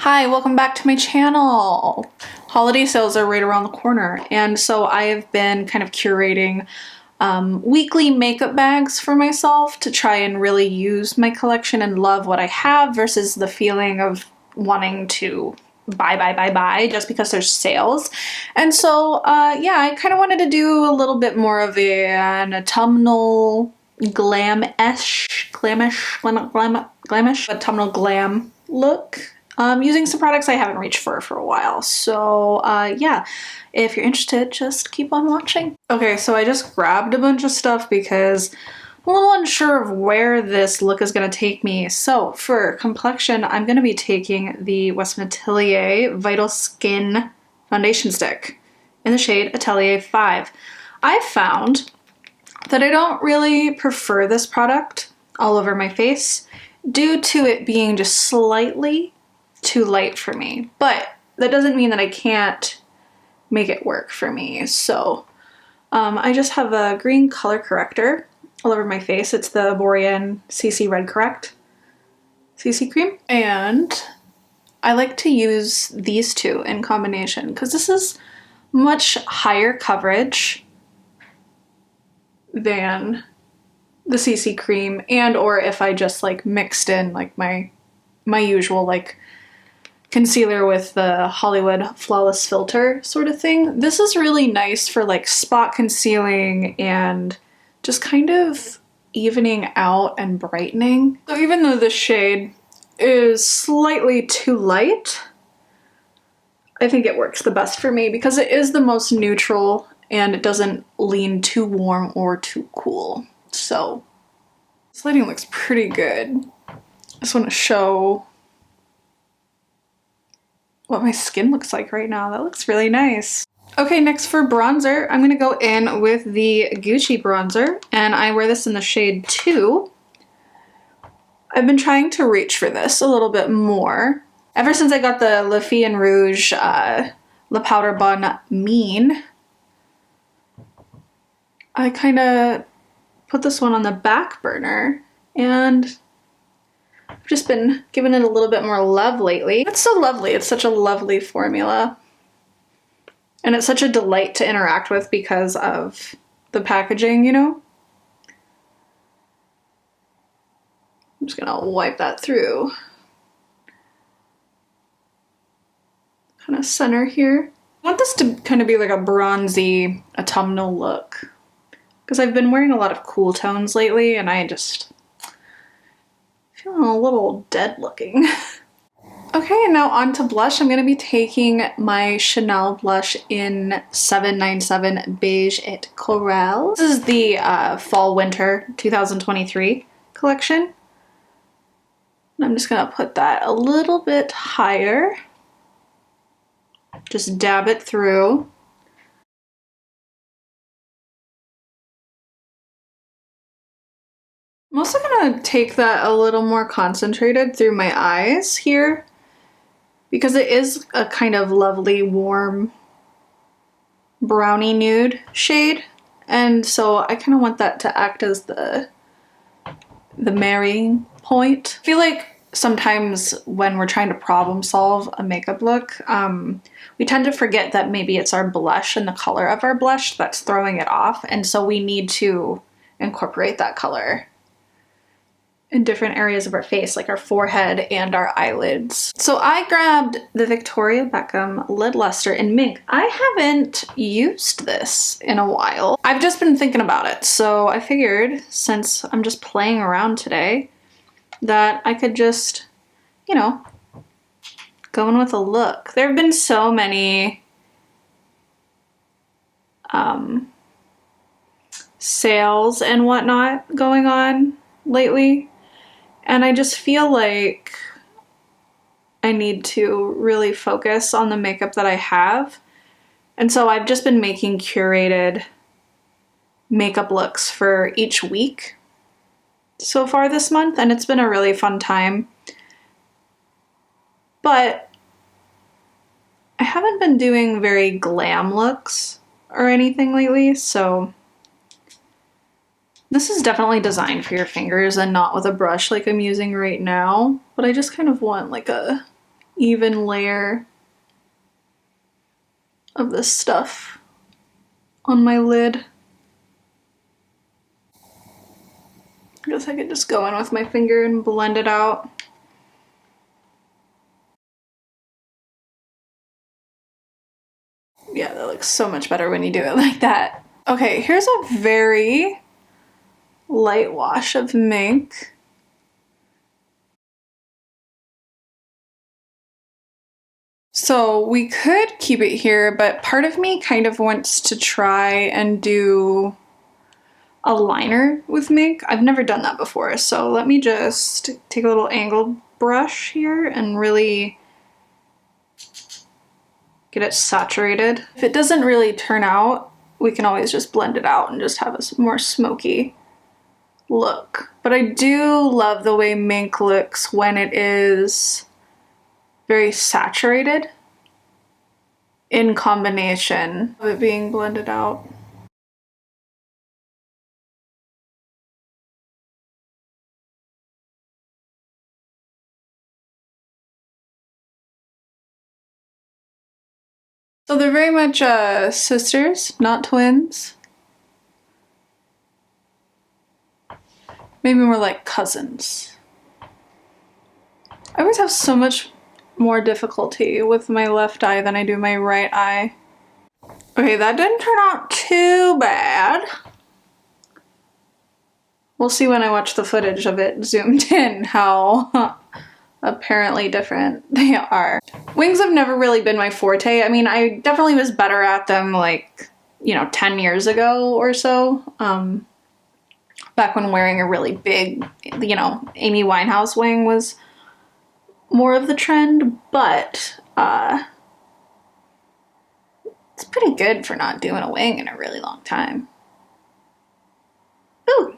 Hi, welcome back to my channel. Holiday sales are right around the corner, and so I've been kind of curating weekly makeup bags for myself to try and really use my collection and love what I have versus the feeling of wanting to buy just because there's sales. And so yeah, I kind of wanted to do a little bit more of an autumnal glamish autumnal glam look. Using some products I haven't reached for a while. So yeah, if you're interested, just keep on watching. Okay, so I just grabbed a bunch of stuff because I'm a little unsure of where this look is going to take me. So for complexion, I'm going to be taking the Westman Atelier Vital Skin Foundation Stick in the shade Atelier 5. I found that I don't really prefer this product all over my face due to it being just slightly too light for me, but that doesn't mean that I can't make it work for me. So I just have a green color corrector all over my face. It's the Borean CC Red Correct CC cream, and I like to use these two in combination because this is much higher coverage than the CC cream, and or if I just like mixed in like my usual like concealer with the Hollywood Flawless Filter sort of thing. This is really nice for like spot concealing and just kind of evening out and brightening. So even though this shade is slightly too light, I think it works the best for me because it is the most neutral and it doesn't lean too warm or too cool. So this lighting looks pretty good. I just want to show what my skin looks like right now. That looks really nice. Okay, next for bronzer, I'm gonna go in with the Gucci bronzer, and I wear this in the shade 2. I've been trying to reach for this a little bit more. Ever since I got the Le Fille en Rouge Le Powder Bun Mean, I kind of put this one on the back burner, and I've just been giving it a little bit more love lately. It's so lovely. It's such a lovely formula. And it's such a delight to interact with because of the packaging, you know? I'm just gonna wipe that through. Kind of center here. I want this to kind of be like a bronzy autumnal look because I've been wearing a lot of cool tones lately and I just feeling a little dead looking. Okay, and now on to blush. I'm going to be taking my Chanel blush in 797 Beige at Corail. This is the Fall-Winter 2023 collection. And I'm just going to put that a little bit higher. Just dab it through. I'm also going to take that a little more concentrated through my eyes here because it is a kind of lovely warm brownie nude shade, and so I kind of want that to act as the marrying point. I feel like sometimes when we're trying to problem solve a makeup look, we tend to forget that maybe it's our blush and the color of our blush that's throwing it off, and so we need to incorporate that color in different areas of our face, like our forehead and our eyelids. So I grabbed the Victoria Beckham Lid Lustre in Mink. I haven't used this in a while. I've just been thinking about it, so I figured since I'm just playing around today that I could just, you know, go in with a look. There have been so many sales and whatnot going on lately, and I just feel like I need to really focus on the makeup that I have. And so I've just been making curated makeup looks for each week so far this month, and it's been a really fun time. But I haven't been doing very glam looks or anything lately, so this is definitely designed for your fingers and not with a brush like I'm using right now, but I just kind of want like a even layer of this stuff on my lid. I guess I could just go in with my finger and blend it out. Yeah, that looks so much better when you do it like that. Okay, here's a very light wash of Mink. So we could keep it here, but part of me kind of wants to try and do a liner with Mink. I've never done that before, so let me just take a little angled brush here and really get it saturated. If it doesn't really turn out, we can always just blend it out and just have a more smoky look. But I do love the way Mink looks when it is very saturated in combination with it being blended out. So they're very much sisters, not twins. Maybe more like cousins. I always have so much more difficulty with my left eye than I do my right eye. Okay, that didn't turn out too bad. We'll see when I watch the footage of it zoomed in how apparently different they are. Wings have never really been my forte. I mean, I definitely was better at them like, you know, 10 years ago or so. Back when wearing a really big, you know, Amy Winehouse wing was more of the trend, but it's pretty good for not doing a wing in a really long time. Ooh.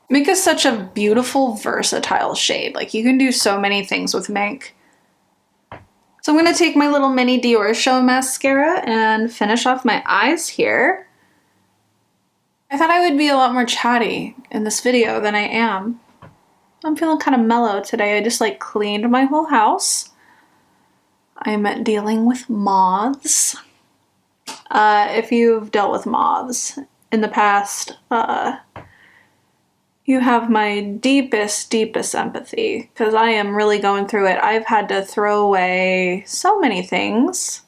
Mink is such a beautiful, versatile shade. Like, you can do so many things with Mink. So I'm going to take my little mini Diorshow Mascara and finish off my eyes here. I thought I would be a lot more chatty in this video than I am. I'm feeling kind of mellow today. I just like cleaned my whole house. I'm dealing with moths. If you've dealt with moths in the past, you have my deepest, deepest empathy, because I am really going through it. I've had to throw away so many things,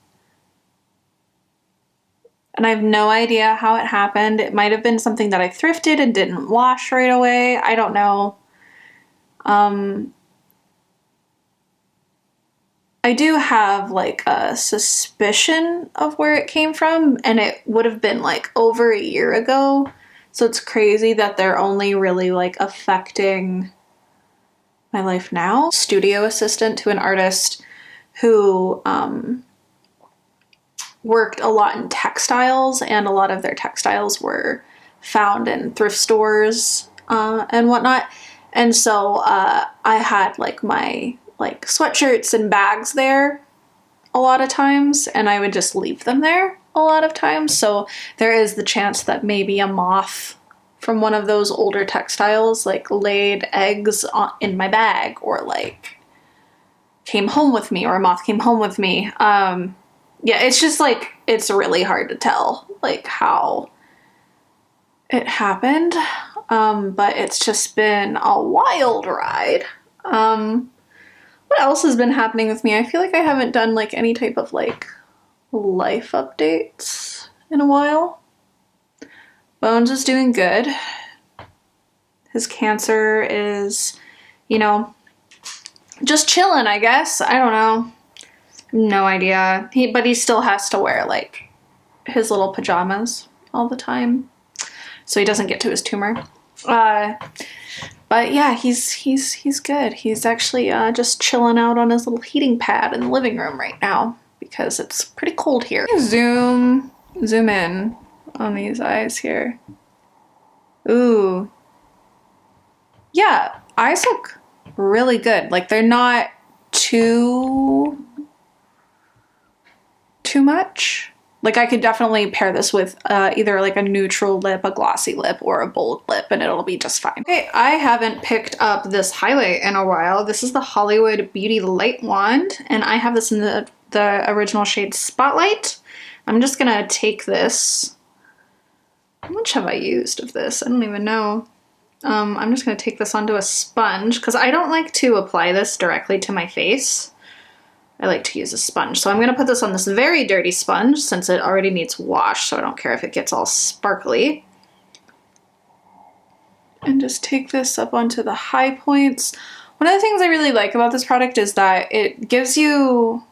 and I have no idea how it happened. It might have been something that I thrifted and didn't wash right away. I don't know. I do have like a suspicion of where it came from, and it would have been like over a year ago. So it's crazy that they're only really like affecting my life now. Studio assistant to an artist who worked a lot in textiles, and a lot of their textiles were found in thrift stores and whatnot. And so I had like my like sweatshirts and bags there a lot of times, and I would just leave them there a lot of times. So there is the chance that maybe a moth from one of those older textiles like laid eggs in my bag, or like came home with me, or a moth came home with me. Yeah, it's just like, it's really hard to tell like how it happened. But it's just been a wild ride. What else has been happening with me? I feel like I haven't done like any type of like life updates in a while. Bones is doing good. His cancer is, you know, just chilling, I guess. I don't know. No idea. But he still has to wear like his little pajamas all the time, so he doesn't get to his tumor. But yeah, he's good. He's actually just chilling out on his little heating pad in the living room right now because it's pretty cold here. Zoom in on these eyes here. Ooh. Yeah, eyes look really good. Like, they're not too much. Like I could definitely pair this with either like a neutral lip, a glossy lip, or a bold lip, and it'll be just fine. Okay, I haven't picked up this highlight in a while. This is the Hollywood Beauty Light Wand, and I have this in the original shade Spotlight. I'm just gonna take this. How much have I used of this? I don't even know. I'm just gonna take this onto a sponge because I don't like to apply this directly to my face. I like to use a sponge. So I'm gonna put this on this very dirty sponge since it already needs wash, so I don't care if it gets all sparkly. And just take this up onto the high points. One of the things I really like about this product is that it gives you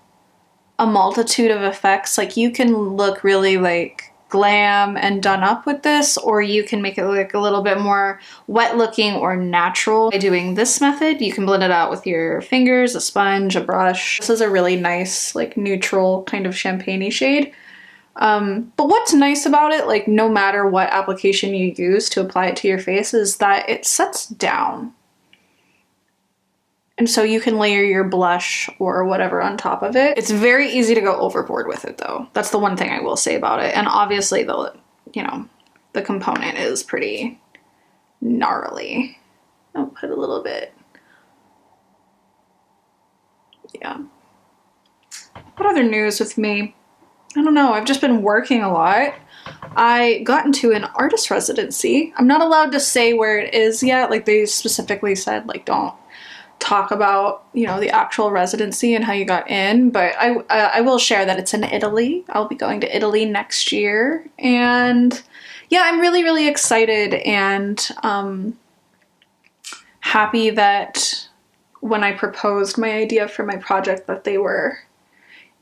a multitude of effects. Like you can look really like glam and done up with this, or you can make it look a little bit more wet looking or natural. By doing this method, you can blend it out with your fingers, a sponge, a brush. This is a really nice, like neutral kind of champagne-y shade. But what's nice about it, like no matter what application you use to apply it to your face, is that it sets down. And so you can layer your blush or whatever on top of it. It's very easy to go overboard with it though. That's the one thing I will say about it. And obviously the component is pretty gnarly. I'll put a little bit. Yeah. What other news with me? I don't know. I've just been working a lot. I got into an artist residency. I'm not allowed to say where it is yet. Like they specifically said, like don't talk about, you know, the actual residency and how you got in, but I will share that it's in Italy. I'll be going to Italy next year, and yeah, I'm really, really excited and happy that when I proposed my idea for my project that they were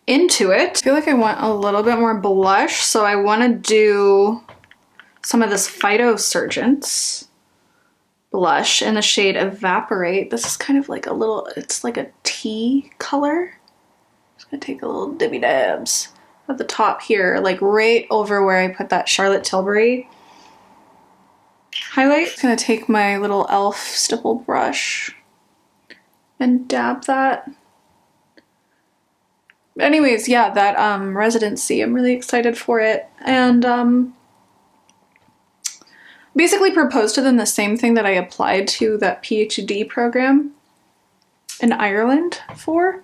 into it. I feel like I want a little bit more blush, so I want to do some of this Phytosurgence blush in the shade Evaporate. This is kind of like a little, it's like a tea color. Just gonna take a little dibby dabs at the top here, like right over where I put that Charlotte Tilbury highlight. Just gonna take my little e.l.f. stipple brush and dab that. Anyways, yeah, that residency, I'm really excited for it. And basically proposed to them the same thing that I applied to that PhD program in Ireland for.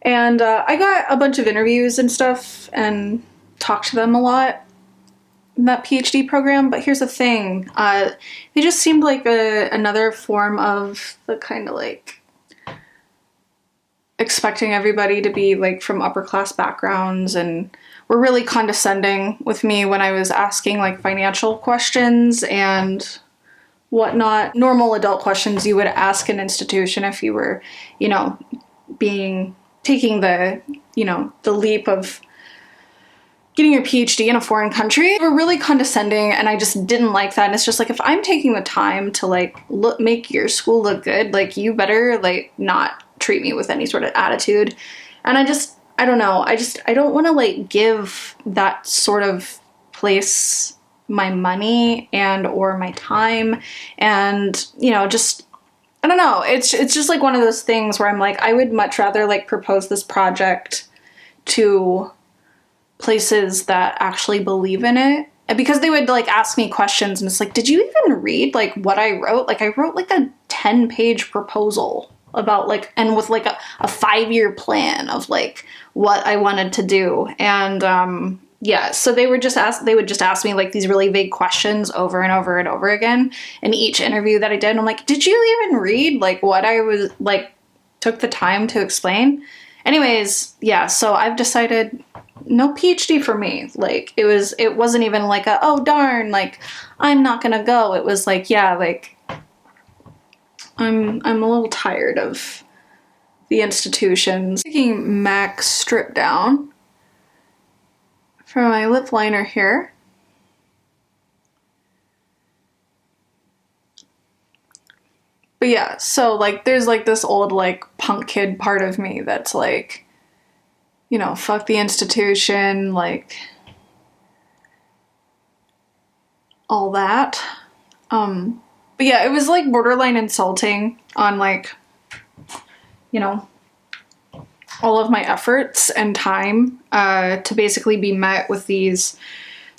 And I got a bunch of interviews and stuff and talked to them a lot in that PhD program. But here's the thing, they just seemed like another form of the kind of like expecting everybody to be like from upper class backgrounds, and were really condescending with me when I was asking like financial questions and whatnot. Normal adult questions you would ask an institution if you were, you know, taking the, you know, the leap of getting your PhD in a foreign country. They were really condescending, and I just didn't like that. And it's just like, if I'm taking the time to like make your school look good, like you better like not treat me with any sort of attitude. And I don't know. I don't want to like give that sort of place my money and or my time, and you know, just I don't know. It's just like one of those things where I'm like, I would much rather like propose this project to places that actually believe in it, because they would like ask me questions and it's like, did you even read like what I wrote? Like I wrote like a 10-page proposal about like, and with like a 5-year plan of like what I wanted to do. And yeah, so they would just ask me like these really vague questions over and over and over again in each interview that I did. And I'm like, did you even read like what I was like took the time to explain? Anyways, yeah, so I've decided no PhD for me. Like it wasn't even like a, oh darn, like I'm not gonna go. It was like, yeah, like I'm a little tired of the institutions. Taking MAC Stripdown for my lip liner here. But yeah, so like there's like this old like punk kid part of me that's like, you know, fuck the institution, like all that. But yeah, it was like borderline insulting on like, you know, all of my efforts and time to basically be met with these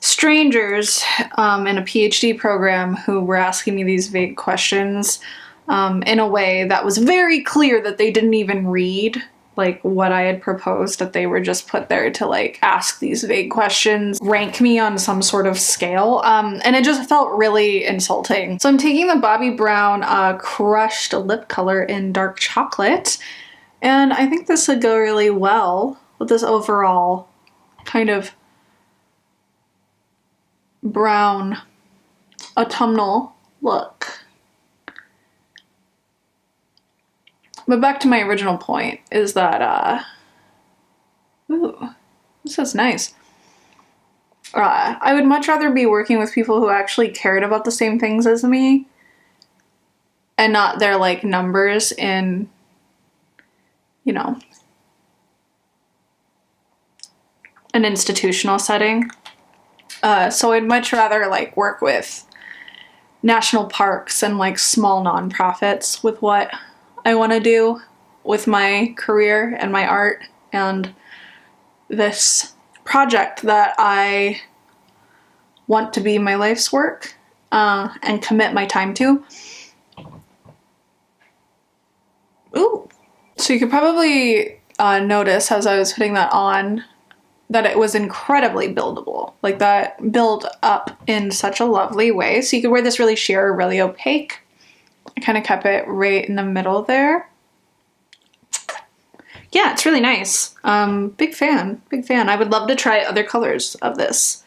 strangers in a PhD program who were asking me these vague questions in a way that was very clear that they didn't even read like what I had proposed, that they were just put there to like ask these vague questions, rank me on some sort of scale, and it just felt really insulting. So I'm taking the Bobbi Brown crushed lip color in dark chocolate, and I think this would go really well with this overall kind of brown autumnal look. But back to my original point is that, ooh, this is nice. I would much rather be working with people who actually cared about the same things as me and not their like numbers in, you know, an institutional setting. So I'd much rather like work with national parks and like small nonprofits with what I want to do with my career and my art and this project that I want to be my life's work and commit my time to. Ooh. So you could probably notice as I was putting that on that it was incredibly buildable. Like that build up in such a lovely way. So you could wear this really sheer, really opaque. I kind of kept it right in the middle there. Yeah, it's really nice. Big fan, big fan. I would love to try other colors of this.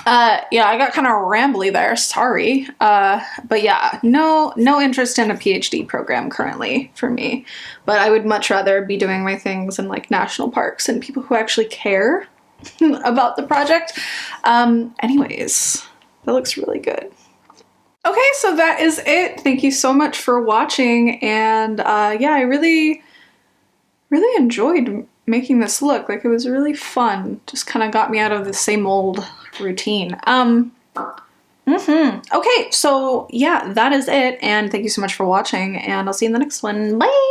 Yeah, I got kind of rambly there, sorry. But yeah, no interest in a PhD program currently for me. But I would much rather be doing my things in like national parks and people who actually care about the project. Anyways, that looks really good. Okay, so that is it. Thank you so much for watching, and yeah, I really enjoyed making this look. Like, it was really fun. Just kind of got me out of the same old routine. Okay, so yeah, that is it, and thank you so much for watching, and I'll see you in the next one. Bye!